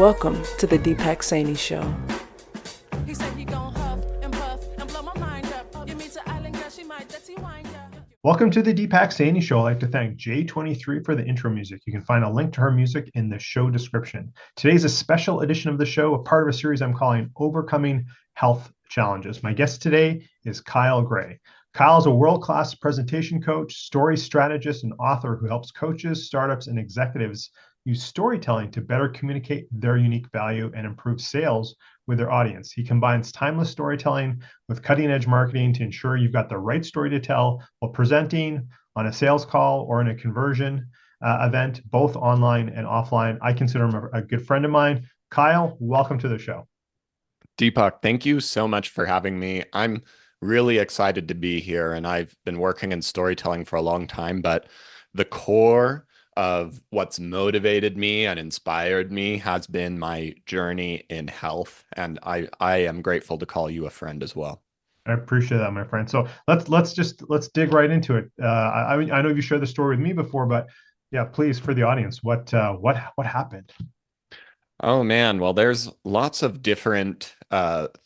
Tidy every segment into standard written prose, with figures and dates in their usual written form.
Welcome to the Deepak Saini Show. He said he gon' huff and puff and blow my mind up. You meet the island girl, she might dirty wind up. Welcome to the Deepak Saini Show. I'd like to thank J23 for the intro music. You can find a link to her music in the show description. Today's a special edition of the show, a part of a series I'm calling Overcoming Health Challenges. My guest today is Kyle Gray. Kyle is a world-class presentation coach, story strategist, and author who helps coaches, startups, and executives use storytelling to better communicate their unique value and improve sales with their audience. He combines timeless storytelling with cutting-edge marketing to ensure you've got the right story to tell while presenting on a sales call or in a conversion event, both online and offline. I consider him a good friend of mine. Kyle, welcome to the show. Deepak, thank you so much for having me. I'm really excited to be here, and I've been working in storytelling for a long time, but the core of what's motivated me and inspired me has been my journey in health, and I am grateful to call you a friend as well. I appreciate that, my friend. So let's dig right into it. I know you shared the story with me before, but yeah, please, for the audience, what happened? Oh man, well, there's lots of different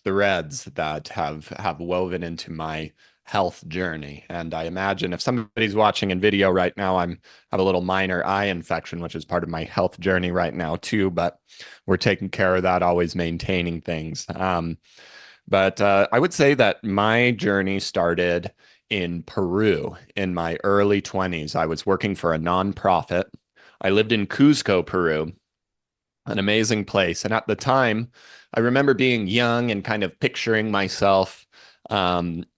threads that have woven into my health journey. And I imagine if somebody's watching in video right now, I have a little minor eye infection, which is part of my health journey right now too, but we're taking care of that, always maintaining things. But I would say that my journey started in Peru in my early 20s. I was working for a nonprofit. I lived in Cuzco, Peru, an amazing place. And at the time, I remember being young and kind of picturing myself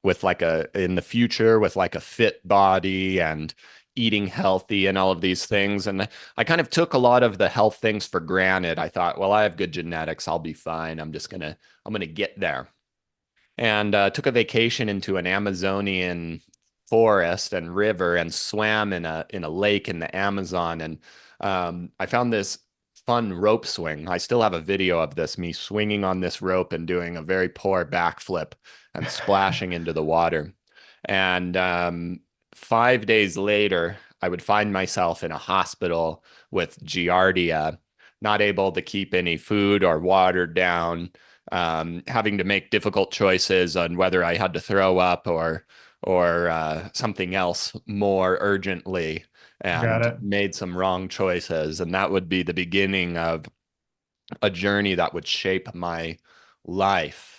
with in the future with like a fit body and eating healthy and all of these things. And I kind of took a lot of the health things for granted. I thought, well, I have good genetics. I'll be fine. I'm going to get there. And took a vacation into an Amazonian forest and river and swam in a lake in the Amazon. And I found this fun rope swing. I still have a video of this, me swinging on this rope and doing a very poor backflip and splashing into the water. And 5 days later, I would find myself in a hospital with giardia, not able to keep any food or water down, having to make difficult choices on whether I had to throw up or something else more urgently, and made some wrong choices. And that would be the beginning of a journey that would shape my life.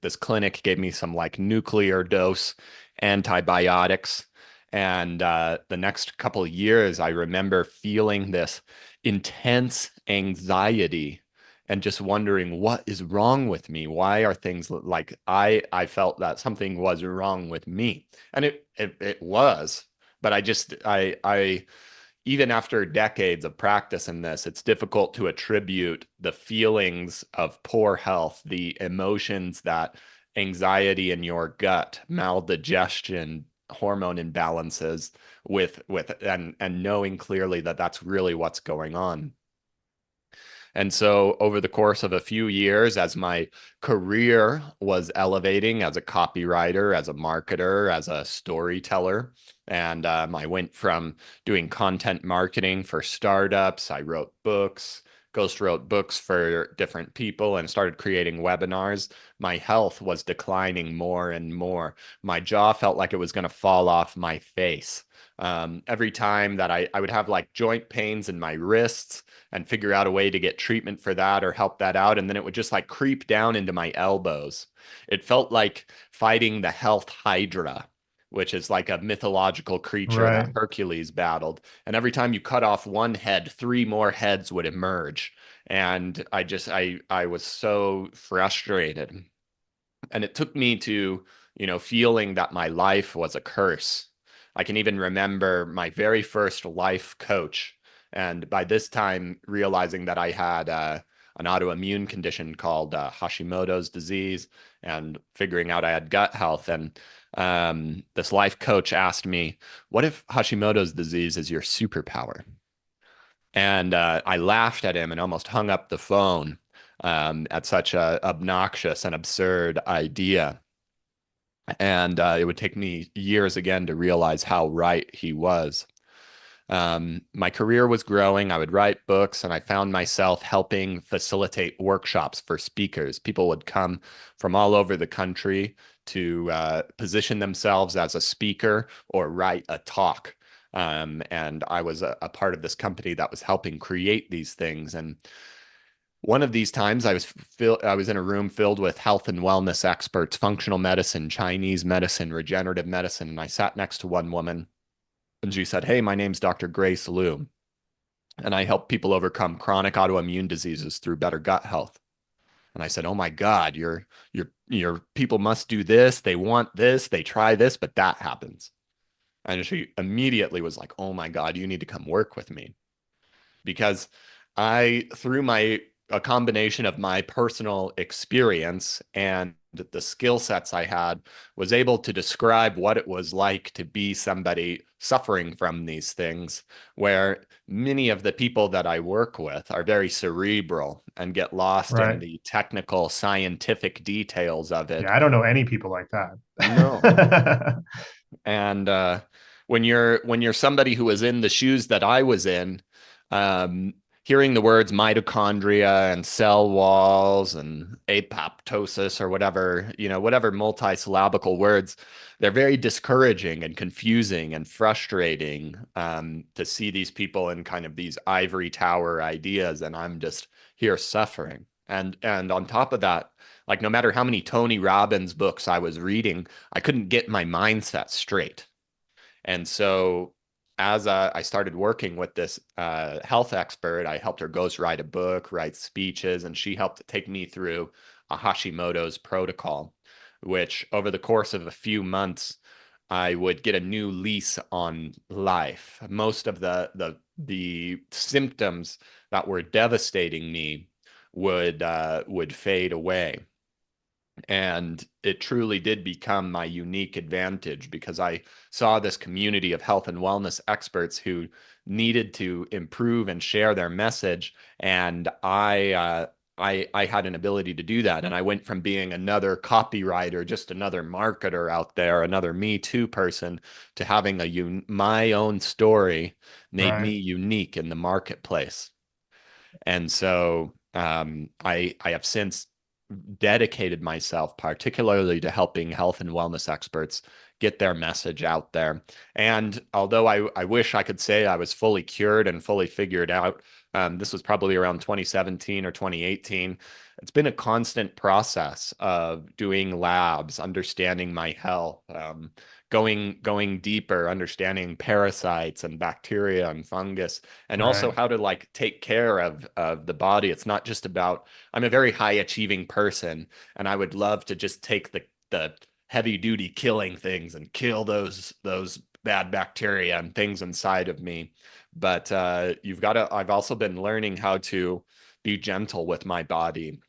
This clinic gave me some like nuclear dose antibiotics. And the next couple of years, I remember feeling this intense anxiety and just wondering what is wrong with me. Why are things like I felt that something was wrong with me, and it was. But I even after decades of practice in this, it's difficult to attribute the feelings of poor health, the emotions that anxiety in your gut, maldigestion, hormone imbalances and knowing clearly that that's really what's going on. And so over the course of a few years, as my career was elevating as a copywriter, as a marketer, as a storyteller, and I went from doing content marketing for startups, I wrote books, ghost wrote books for different people, and started creating webinars. My health was declining more and more. My jaw felt like it was going to fall off my face. Every time that I would have like joint pains in my wrists and figure out a way to get treatment for that or help that out. And then it would just like creep down into my elbows. It felt like fighting the health hydra, which is like a mythological creature that Hercules battled. And every time you cut off one head, 3 more heads would emerge. And I was so frustrated. And it took me to, feeling that my life was a curse. I can even remember my very first life coach. And by this time, realizing that I had an autoimmune condition called Hashimoto's disease, and figuring out I had gut health. And this life coach asked me, what if Hashimoto's disease is your superpower? And I laughed at him and almost hung up the phone at such a obnoxious and absurd idea. And it would take me years again to realize how right he was. My career was growing. I would write books, and I found myself helping facilitate workshops for speakers. People would come from all over the country to position themselves as a speaker or write a talk. And I was a part of this company that was helping create these things. And one of these times, I was in a room filled with health and wellness experts, functional medicine, Chinese medicine, regenerative medicine, and I sat next to one woman, and she said, "Hey, my name's Dr. Grace Liu, and I help people overcome chronic autoimmune diseases through better gut health." And I said, "Oh my God, your people must do this. They want this. They try this, but that happens." And she immediately was like, "Oh my God, you need to come work with me." Because through a combination of my personal experience and the skill sets I had, was able to describe what it was like to be somebody suffering from these things, where many of the people that I work with are very cerebral and get lost in Right. the technical scientific details of Yeah, it. I don't know any people like No. that. And when you're somebody who was in the shoes that I was in, um, hearing the words mitochondria and cell walls and apoptosis or whatever, whatever multisyllabical words, they're very discouraging and confusing and frustrating, to see these people in kind of these ivory tower ideas, and I'm just here suffering. And on top of that, like no matter how many Tony Robbins books I was reading, I couldn't get my mindset straight. And so as I started working with this health expert, I helped her ghostwrite a book, write speeches, and she helped take me through a Hashimoto's protocol, which over the course of a few months, I would get a new lease on life. Most of the symptoms that were devastating me would fade away. And it truly did become my unique advantage, because I saw this community of health and wellness experts who needed to improve and share their message. And I had an ability to do that. And I went from being another copywriter, just another marketer out there, another Me Too person, to having my own story made me Right. unique in the marketplace. And so I have since dedicated myself particularly to helping health and wellness experts get their message out there. And although I wish I could say I was fully cured and fully figured out, this was probably around 2017 or 2018. It's been a constant process of doing labs, understanding my health, going deeper, understanding parasites and bacteria and fungus, and also Right. how to like take care of the body. It's not just about, I'm a very high achieving person, and I would love to just take the heavy duty killing things and kill those bad bacteria and things inside of me. But I've also been learning how to be gentle with my body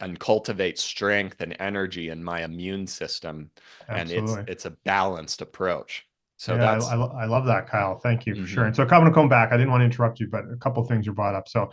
and cultivate strength and energy in my immune system. And it's Absolutely. it's a balanced approach. So Yeah, that's I love that, Kyle. Thank you for mhm. sharing. So, coming back, I didn't want to interrupt you, but a couple of things you brought up. So,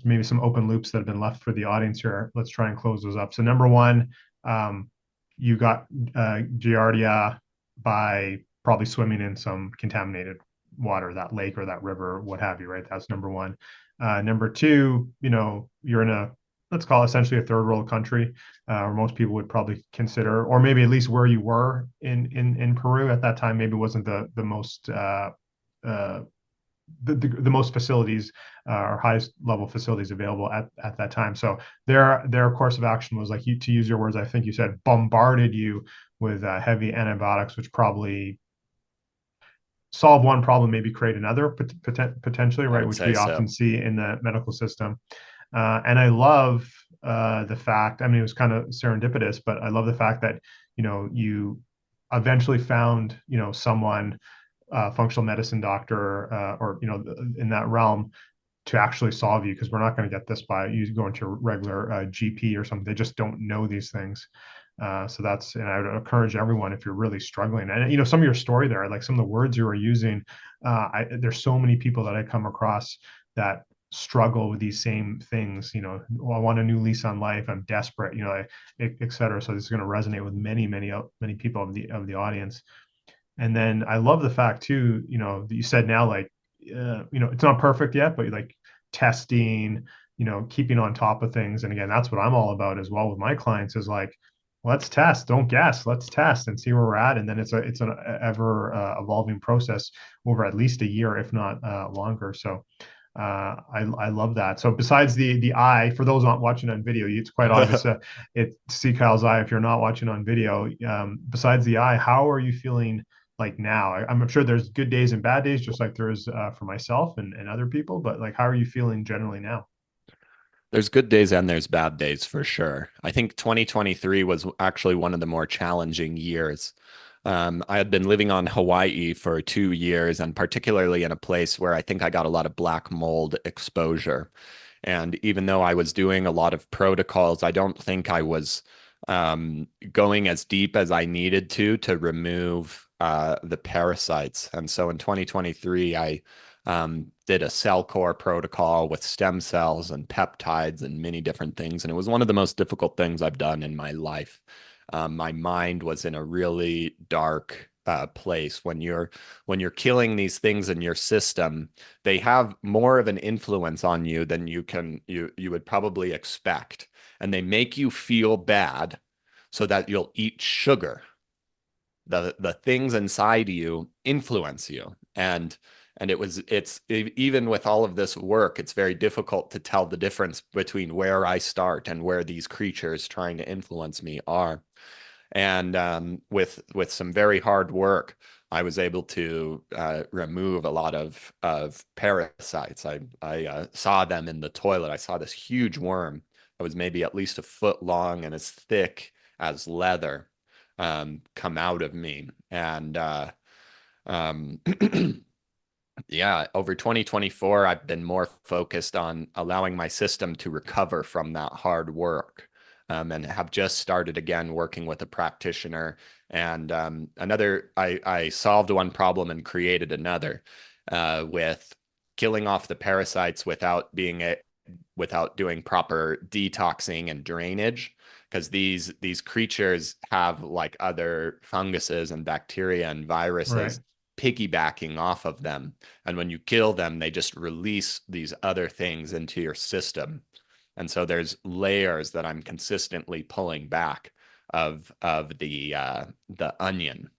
maybe some open loops that have been left for the audience here. Let's try and close those up. So, number one, um, you got Giardia by probably swimming in some contaminated water, that lake or that river, what have you, right? That's number one. Number two, you're in let's call it essentially a third world country, or most people would probably consider, or maybe at least where you were in Peru at that time, maybe wasn't the most uh, the most facilities or highest level facilities available at that time. So their course of action was, like, to use your words, I think you said, bombarded you with heavy antibiotics, which probably solve one problem, maybe create another potentially, I right? would Which say we so. often see in the medical system. And I love the fact, I mean, it was kind of serendipitous, but I love the fact that, you eventually found, someone, functional medicine doctor, or, in that realm, to actually solve you, because we're not going to get this by you going to a regular GP or something. They just don't know these things. And I would encourage everyone, if you're really struggling, and some of your story there, like some of the words you were using, there's so many people that I come across that struggle with these same things. I want a new lease on life. I'm desperate. Et cetera. So this is going to resonate with many, many, many people of the audience. And then I love the fact too, that you said now, like, it's not perfect yet, but like testing, keeping on top of things. And again, that's what I'm all about as well with my clients is like, let's test, don't guess, let's test and see where we're at. And then it's an ever evolving process over at least a year, if not longer. So I love that. So besides the eye, for those not watching on video, it's quite obvious. See Kyle's eye if you're not watching on video. Besides the eye, how are you feeling like now? I'm sure there's good days and bad days, just like there is for myself and other people. But like, how are you feeling generally now? There's good days and there's bad days for sure. I think 2023 was actually one of the more challenging years. I had been living on Hawaii for 2 years, and particularly in a place where I think I got a lot of black mold exposure. And even though I was doing a lot of protocols, I don't think I was going as deep as I needed to remove the parasites. And so in 2023, I did a cell core protocol with stem cells and peptides and many different things. And it was one of the most difficult things I've done in my life. My mind was in a really dark place. When you're killing these things in your system, they have more of an influence on you than you would probably expect, and they make you feel bad so that you'll eat sugar. The things inside you influence you, and even with all of this work, it's very difficult to tell the difference between where I start and where these creatures trying to influence me are. And with some very hard work, I was able to remove a lot of parasites. I saw them in the toilet. I saw this huge worm that was maybe at least a foot long and as thick as leather come out of me. And um, yeah, over 2024, I've been more focused on allowing my system to recover from that hard work, and have just started again working with a practitioner. And I solved one problem and created another with killing off the parasites without doing proper detoxing and drainage, because these creatures have like other funguses and bacteria and Right. viruses piggybacking off of them. And when you kill them, they just release these other things into your system. And so there's layers that I'm consistently pulling back of the onion.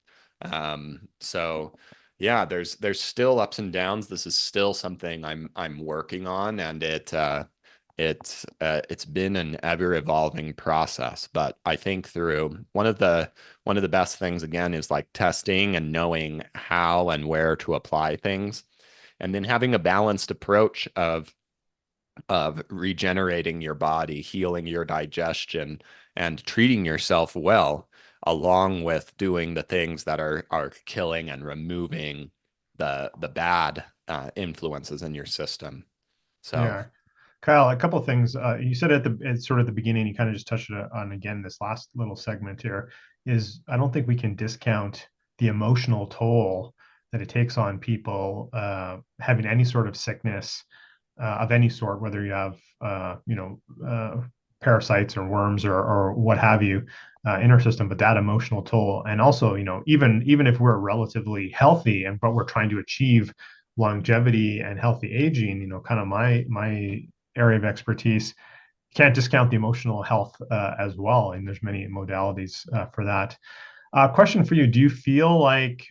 So yeah, there's still ups and downs. This is still something I'm working on, and it's been an ever evolving process. But I think through one of the best things again is like testing and knowing how and where to apply things, and then having a balanced approach of regenerating your body, healing your digestion, and treating yourself well, along with doing the things that are killing and removing the bad influences in your system. So Yeah. Kyle, a couple of things. You said at sort of the beginning, you kind of just touched on again this last little segment here is I don't think we can discount the emotional toll that it takes on people having any sort of sickness of any sort, whether you have parasites or worms or what have you in our system, but that emotional toll, and also even if we're relatively healthy and but we're trying to achieve longevity and healthy aging, kind of my area of expertise, can't discount the emotional health as well, and there's many modalities for that. Question for you: do you feel like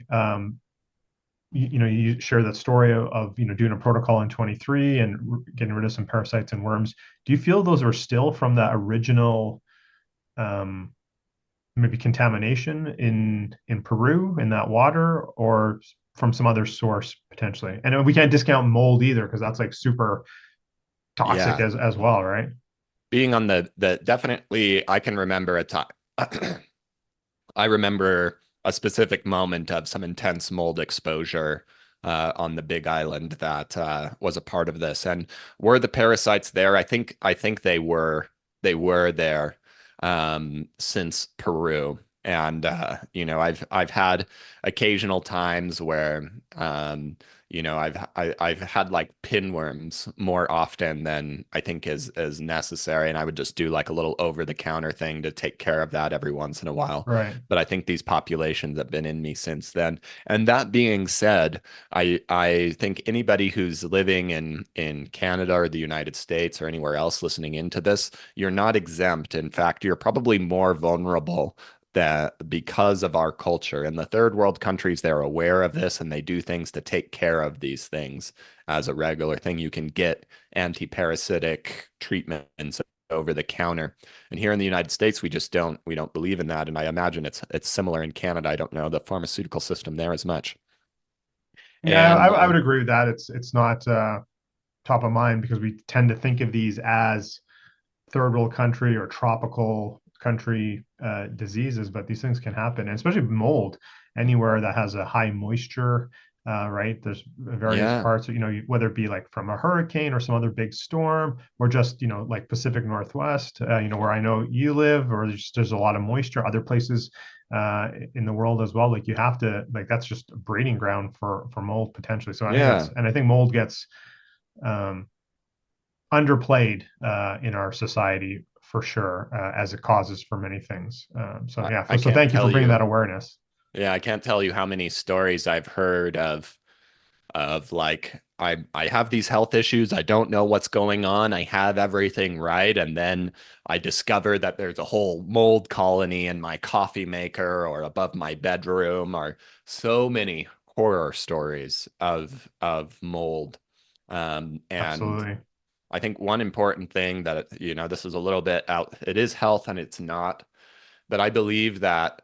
you share that story of doing a protocol in 23 and getting rid of some parasites and worms? Do you feel those are still from that original um, maybe contamination in Peru in that water, or from some other source potentially? And we can't discount mold either because that's like super toxic yeah, as well, right? being on the definitely, I can remember a time. I remember a specific moment of some intense mold exposure on the Big Island that was a part of this. And were the parasites there? I think they were there since Peru. And I've had occasional times where I've had like pinworms more often than I think is necessary, and I would just do like a little over the counter thing to take care of that every once in a while. Right. But I think these populations have been in me since then. And that being said, I think anybody who's living in Canada or the United States or anywhere else listening into this, you're not exempt. In fact, you're probably more vulnerable that because of our culture. In the third world countries, they're aware of this and they do things to take care of these things as a regular thing. You can get anti-parasitic treatments over the counter. And here in the United States, we don't believe in that. And I imagine it's similar in Canada. I don't know the pharmaceutical system there as much. Yeah, And I would agree with that. It's not top of mind because we tend to think of these as third world country or tropical country diseases, but these things can happen, and especially mold anywhere that has a high moisture. Right, there's various yeah, parts, whether it be like from a hurricane or some other big storm, or just like Pacific Northwest, where I know you live, or there's a lot of moisture. Other places in the world as well, like you have to like that's just a breeding ground for mold potentially. So I think yeah. and I think mold gets um, underplayed in our society for sure, as it causes for many things. So yeah, I so can't thank you for tell bringing you. that awareness. Yeah, I can't tell you how many stories I've heard of like I have these health issues. I don't know what's going on. I have everything right, and then I discover that there's a whole mold colony in my coffee maker or above my bedroom, or so many horror stories of mold. And Absolutely. I think one important thing that this is a little bit out. It is health and it's not, but I believe that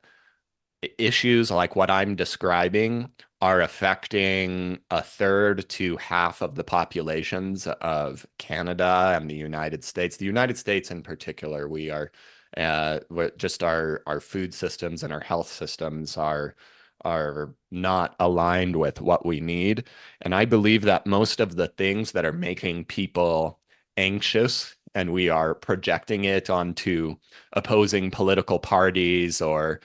issues like what I'm describing are affecting a third to half of the populations of Canada and the United States. The United States in particular, just our food systems and our health systems are not aligned with what we need. And I believe that most of the things that are making people anxious, and we are projecting it onto opposing political parties or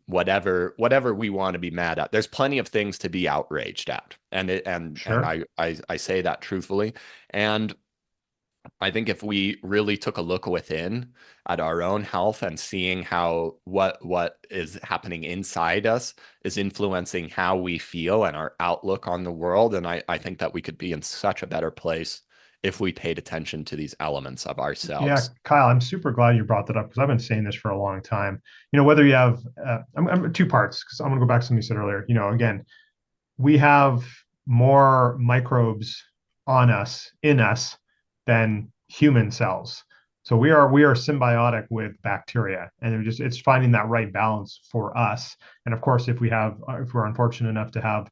whatever we want to be mad at. There's plenty of things to be outraged at, and Sure. I say that truthfully. And I think if we really took a look within at our own health and seeing how what is happening inside us is influencing how we feel and our outlook on the world, and I think that we could be in such a better place if we paid attention to these elements of Yeah, ourselves. Kyle, I'm super glad you brought that up because I've been saying this for a long time. Whether you have, I'm two parts because I'm going to go back to something you said earlier. Again, we have more microbes on us, in us, than human cells. So we are symbiotic with bacteria, and it's finding that right balance for us. And of course, if we're unfortunate enough to have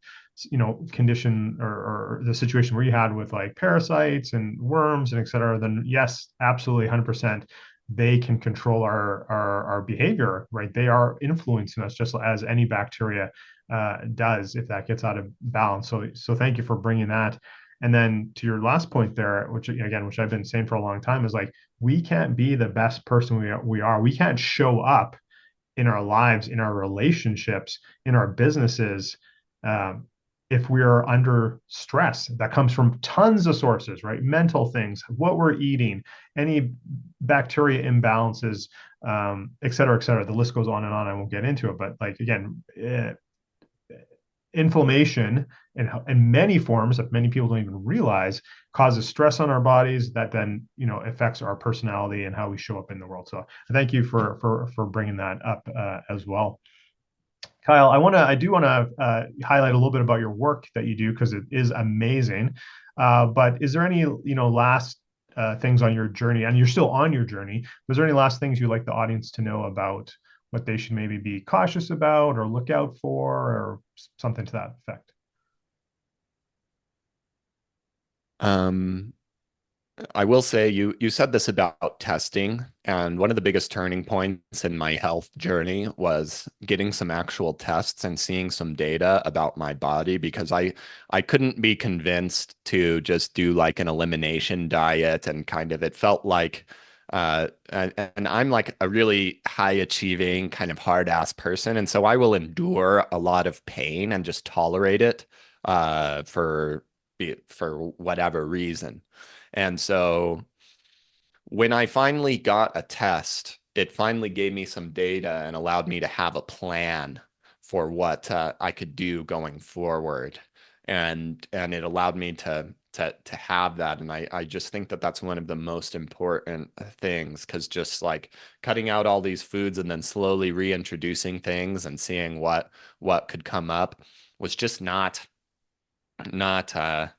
condition or the situation where you had with like parasites and worms and et cetera, then yes, absolutely 100%, they can control our behavior, right? They are influencing us just as any bacteria does if that gets out of balance. So thank you for bringing that. And then to your last point there, which I've been saying for a long time, is like we can't be the best person we are. We can't show up in our lives, in our relationships, in our businesses, um, if we are under stress. That comes from tons of sources, right? Mental things, what we're eating, any bacteria imbalances, et cetera, et cetera. The list goes on and on. I won't get into it, but like again, inflammation in many forms that many people don't even realize causes stress on our bodies that then affects our personality and how we show up in the world. So thank you for bringing that up as well. Kyle, I do want to highlight a little bit about your work that you do because it is amazing. But is there any last things on your journey, and you're still on your journey? Was there any last things you'd like the audience to know about what they should maybe be cautious about or look out for, or something to that effect? Um, I will say you said this about testing, and one of the biggest turning points in my health journey was getting some actual tests and seeing some data about my body because I couldn't be convinced to just do like an elimination diet and kind of it felt like And I'm like a really high achieving kind of hard ass person. And so I will endure a lot of pain and just tolerate it for whatever reason. And so when I finally got a test, it finally gave me some data and allowed me to have a plan for what I could do going forward. And it allowed me to have that. And I just think that that's one of the most important things, because just like cutting out all these foods and then slowly reintroducing things and seeing what could come up was just not a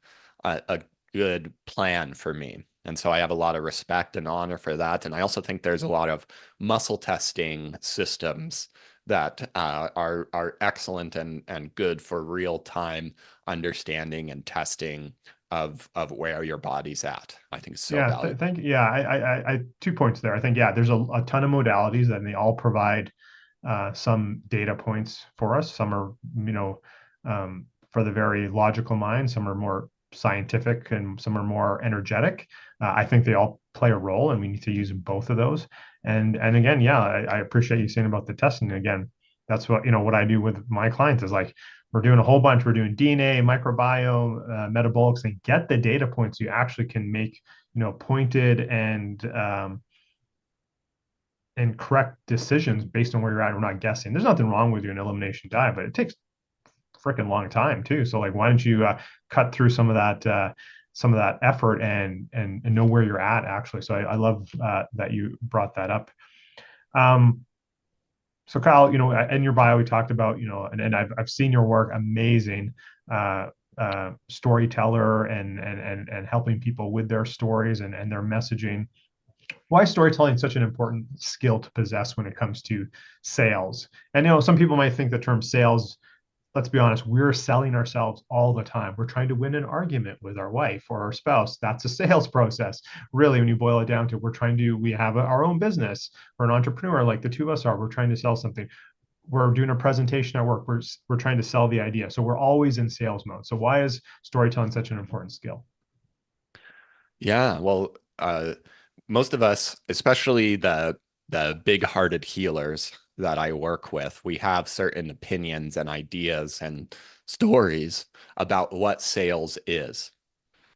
good plan for me. And so I have a lot of respect and honor for that. And I also think there's a lot of muscle testing systems that are excellent and good for real time understanding and testing of where your body's at. I think it's so Yeah, valuable. thank yeah. I 2 points there. I think yeah, there's a ton of modalities and they all provide some data points for us. Some are for the very logical mind. Some are more scientific, and some are more energetic. I think they all play a role, and we need to use both of those. And again, yeah, I appreciate you saying about the testing. Again, that's what I do with my clients is like we're doing a whole bunch. We're doing DNA, microbiome, metabolics, and get the data points. You actually can make pointed and correct decisions based on where you're at. We're not guessing. There's nothing wrong with doing an elimination diet, but it takes freaking long time too. So like, why don't you cut through some of that effort and know where you're at actually. So I love that you brought that up. Um, so Kyle, in your bio, we talked about, and I've seen your work, amazing storyteller and helping people with their stories and their messaging. Why is storytelling such an important skill to possess when it comes to sales? And some people might think the term sales, let's be honest, we're selling ourselves all the time. We're trying to win an argument with our wife or our spouse. That's a sales process. Really, when you boil it down to, we have our own business. We're an entrepreneur like the two of us are. We're trying to sell something. We're doing a presentation at work. We're trying to sell the idea. So we're always in sales mode. So why is storytelling such an important skill? Yeah, well, most of us, especially the big-hearted healers that I work with, we have certain opinions and ideas and stories about what sales is.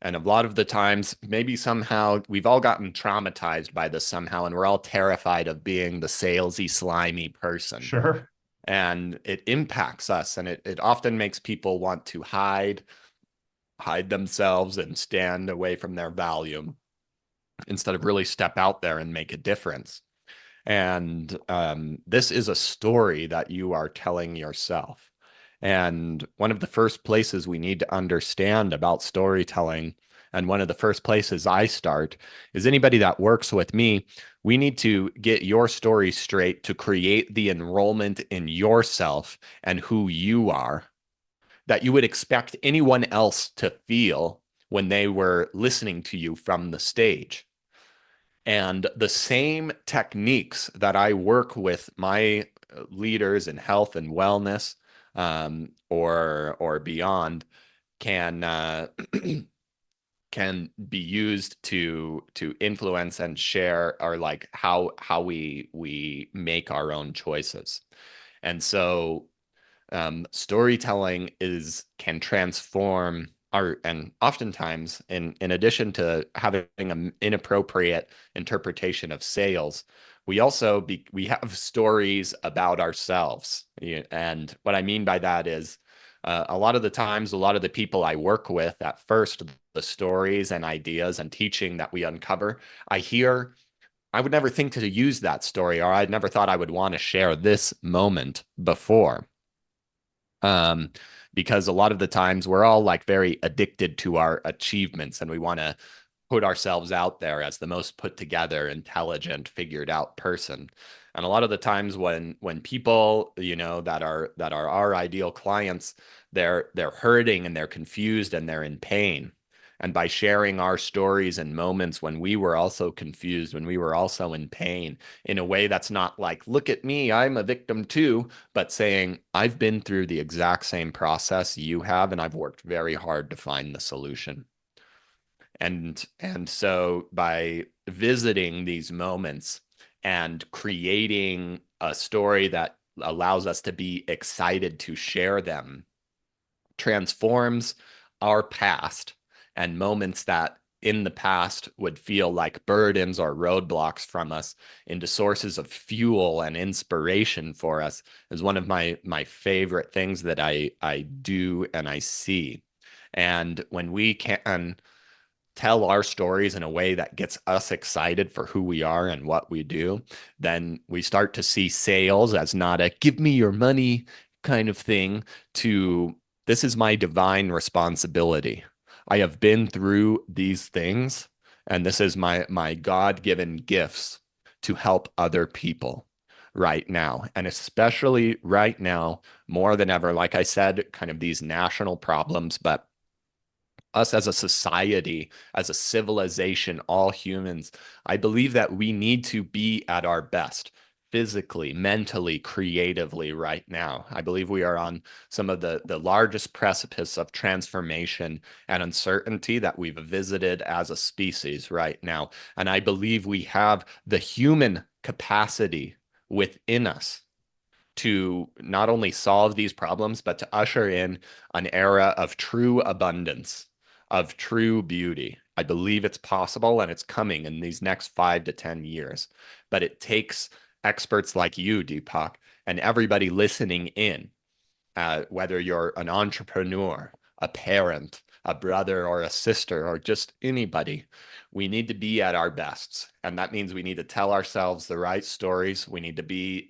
And a lot of the times, maybe somehow we've all gotten traumatized by this somehow, and we're all terrified of being the salesy, slimy person. Sure. And it impacts us, and it often makes people want to hide themselves and stand away from their value instead of really step out there and make a difference. And this is a story that you are telling yourself. And one of the first places we need to understand about storytelling, and one of the first places I start, is anybody that works with me, we need to get your story straight to create the enrollment in yourself and who you are that you would expect anyone else to feel when they were listening to you from the stage. And the same techniques that I work with my leaders in health and wellness, or beyond, can can be used to influence and share, or like how we make our own choices. And so storytelling can transform and oftentimes, in addition to having an inappropriate interpretation of sales, we have stories about ourselves. And what I mean by that is, a lot of the times, a lot of the people I work with, at first, the stories and ideas and teaching that we uncover, I would never think to use that story, or I'd never thought I would want to share this moment before. Um, because a lot of the times we're all like very addicted to our achievements, and we want to put ourselves out there as the most put together, intelligent, figured out person. And a lot of the times when people, that are our ideal clients, they're hurting and they're confused and they're in pain. And by sharing our stories and moments when we were also confused, when we were also in pain, in a way that's not like, look at me, I'm a victim too, but saying, I've been through the exact same process you have, and I've worked very hard to find the solution. And so visiting these moments and creating a story that allows us to be excited to share them transforms our past and moments that in the past would feel like burdens or roadblocks from us into sources of fuel and inspiration for us is one of my favorite things that I do and I see. And when we can tell our stories in a way that gets us excited for who we are and what we do, then we start to see sales as not a give me your money kind of thing to this is my divine responsibility. I have been through these things, and this is my God-given gifts to help other people right now. And especially right now, more than ever, like I said, kind of these national problems, but us as a society, as a civilization, all humans, I believe that we need to be at our best physically, mentally, creatively right now. I believe we are on some of the largest precipice of transformation and uncertainty that we've visited as a species right now. And I believe we have the human capacity within us to not only solve these problems, but to usher in an era of true abundance, of true beauty. I believe it's possible and it's coming in these next 5 to 10 years. But it takes experts like you, Deepak, and everybody listening in, whether you're an entrepreneur, a parent, a brother or a sister, or just anybody, we need to be at our best. And that means we need to tell ourselves the right stories. We need to be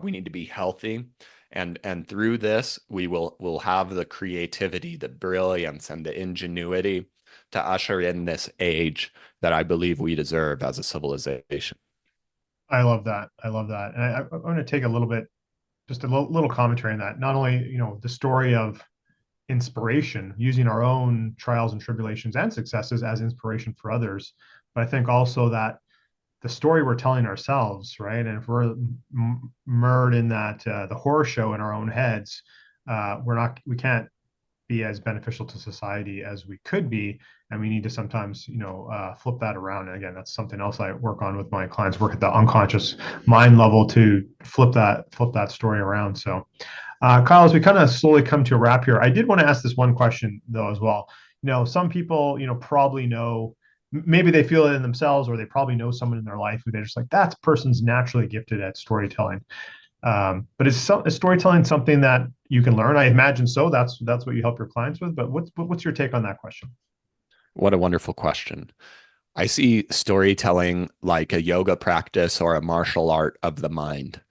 we need to be healthy. And through this, we'll have the creativity, the brilliance, and the ingenuity to usher in this age that I believe we deserve as a civilization. I love that. I love that. And I'm going to take a little bit, just a little commentary on that. Not only, the story of inspiration, using our own trials and tribulations and successes as inspiration for others, but I think also that the story we're telling ourselves, right? And if we're mired in that the horror show in our own heads, we can't be as beneficial to society as we could be, and we need to sometimes flip that around. And again, that's something else I work on with my clients, work at the unconscious mind level to flip that story around. So Kyle, as we kind of slowly come to a wrap here, I did want to ask this one question though as well. Some people probably know, maybe they feel it in themselves, or they probably know someone in their life who they're just like, that person's naturally gifted at storytelling. But is storytelling something that you can learn? I imagine so. That's what you help your clients with. But what's your take on that question? What a wonderful question. I see storytelling like a yoga practice or a martial art of the mind.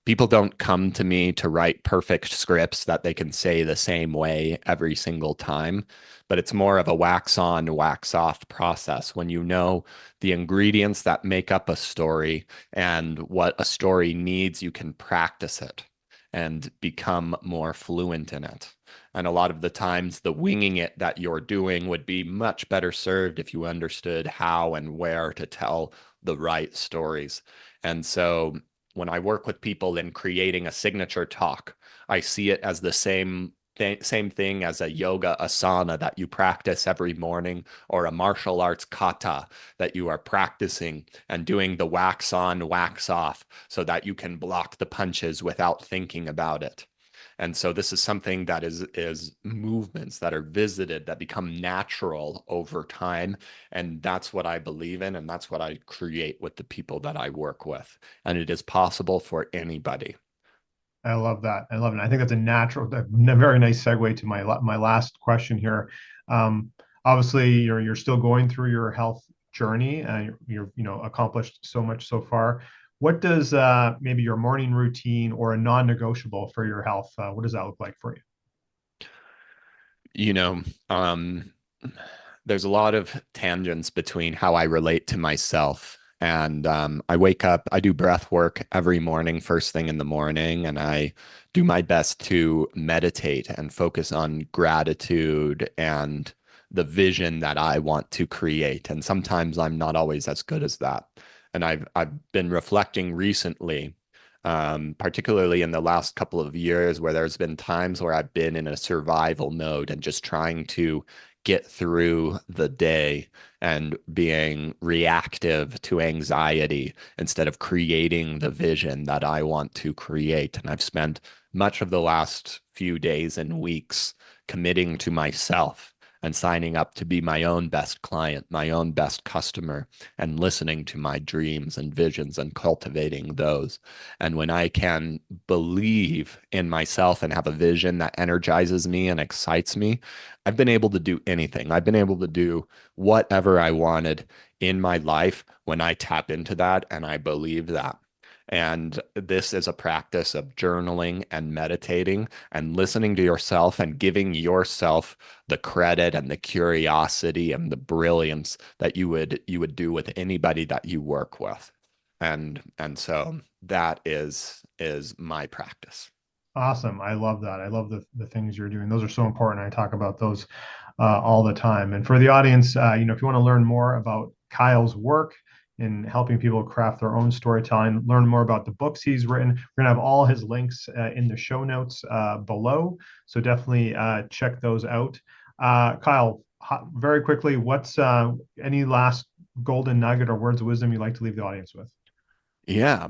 People don't come to me to write perfect scripts that they can say the same way every single time, but it's more of a wax on, wax off process when you know the ingredients that make up a story and what a story needs, you can practice it and become more fluent in it. And a lot of the times, the winging it that you're doing would be much better served if you understood how and where to tell the right stories. And so when I work with people in creating a signature talk, I see it as the same thing as a yoga asana that you practice every morning, or a martial arts kata that you are practicing and doing the wax on, wax off so that you can block the punches without thinking about it. And so this is something that is movements that are visited that become natural over time. And that's what I believe in. And that's what I create with the people that I work with. And it is possible for anybody. I love that. I love it. I think that's a very nice segue to my last question here. Obviously, you're still going through your health journey, and you're accomplished so much so far. What does maybe your morning routine or a non-negotiable for your health? What does that look like for you? You know, um, there's a lot of tangents between how I relate to myself. And I wake up, I do breath work every morning, first thing in the morning, and I do my best to meditate and focus on gratitude and the vision that I want to create. And sometimes I'm not always as good as that. And I've been reflecting recently particularly in the last couple of years where there's been times where I've been in a survival mode and just trying to get through the day and being reactive to anxiety instead of creating the vision that I want to create. And I've spent much of the last few days and weeks committing to myself and signing up to be my own best client, my own best customer, and listening to my dreams and visions and cultivating those. And when I can believe in myself and have a vision that energizes me and excites me, I've been able to do anything. I've been able to do whatever I wanted in my life when I tap into that and I believe that. And this is a practice of journaling and meditating and listening to yourself and giving yourself the credit and the curiosity and the brilliance that you would do with anybody that you work with. And so that is my practice. Awesome. I love that. I love the things you're doing. Those are so important. I talk about those all the time. And for the audience, if you want to learn more about Kyle's work in helping people craft their own storytelling, learn more about the books he's written, we're going to have all his links in the show notes below. So definitely check those out. Kyle, very quickly, what's any last golden nugget or words of wisdom you'd like to leave the audience with? Yeah.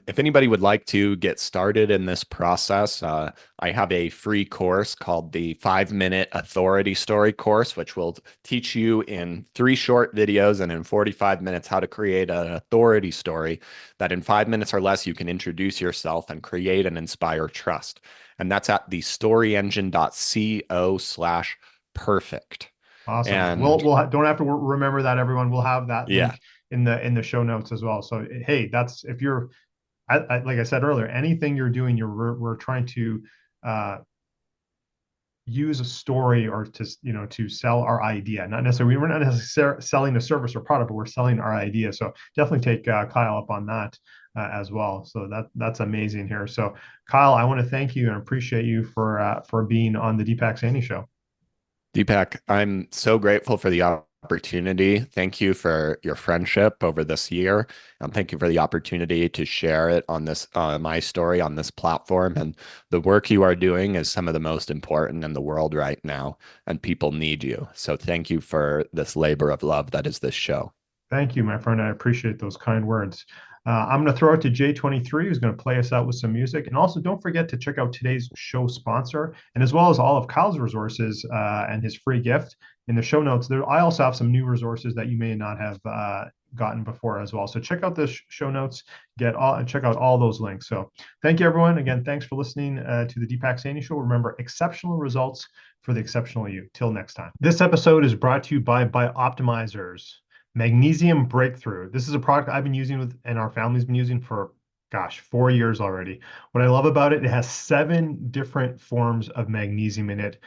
If anybody would like to get started in this process, I have a free course called the 5-Minute Authority Story course, which will teach you in 3 short videos and in 45 minutes how to create an authority story that in 5 minutes or less, you can introduce yourself and create and inspire trust. And that's at the storyengine.co/perfect. Awesome. And Don't have to remember that, everyone. We'll have that yeah, link in the show notes as well. So hey, that's if you're like I said earlier, anything you're doing, we're trying to use a story or to sell our idea. Not necessarily we're not necessarily selling a service or product, but we're selling our idea. So definitely take Kyle up on that as well. So that's amazing here. So Kyle, I want to thank you and appreciate you for being on the Deepak Saini Show. Deepak, I'm so grateful for the opportunity. Thank you for your friendship over this year. And thank you for the opportunity to share it on this, my story on this platform. And the work you are doing is some of the most important in the world right now, and people need you. So thank you for this labor of love that is this show. Thank you, my friend. I appreciate those kind words. I'm going to throw it to J23, who's going to play us out with some music. And also, don't forget to check out today's show sponsor, and as well as all of Kyle's resources and his free gift in the show notes. I also have some new resources that you may not have gotten before as well. So check out the show notes, and check out all those links. So thank you, everyone. Again, thanks for listening to the Deepak Saini Show. Remember, exceptional results for the exceptional you. Till next time. This episode is brought to you by Optimizers. Magnesium Breakthrough. This is a product I've been using and our family's been using for, 4 years already. What I love about it, it has 7 different forms of magnesium in it,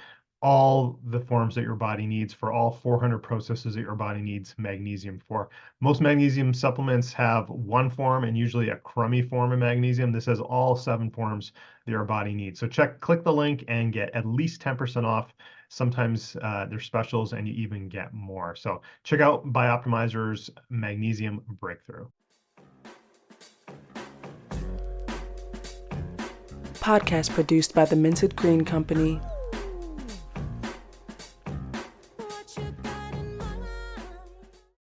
all the forms that your body needs for all 400 processes that your body needs magnesium for. Most magnesium supplements have 1 form and usually a crummy form of magnesium. This has all 7 forms that your body needs. So click the link and get at least 10% off. Sometimes there's specials and you even get more. So check out Bioptimizer's Magnesium Breakthrough. Podcast produced by the Minted Green Company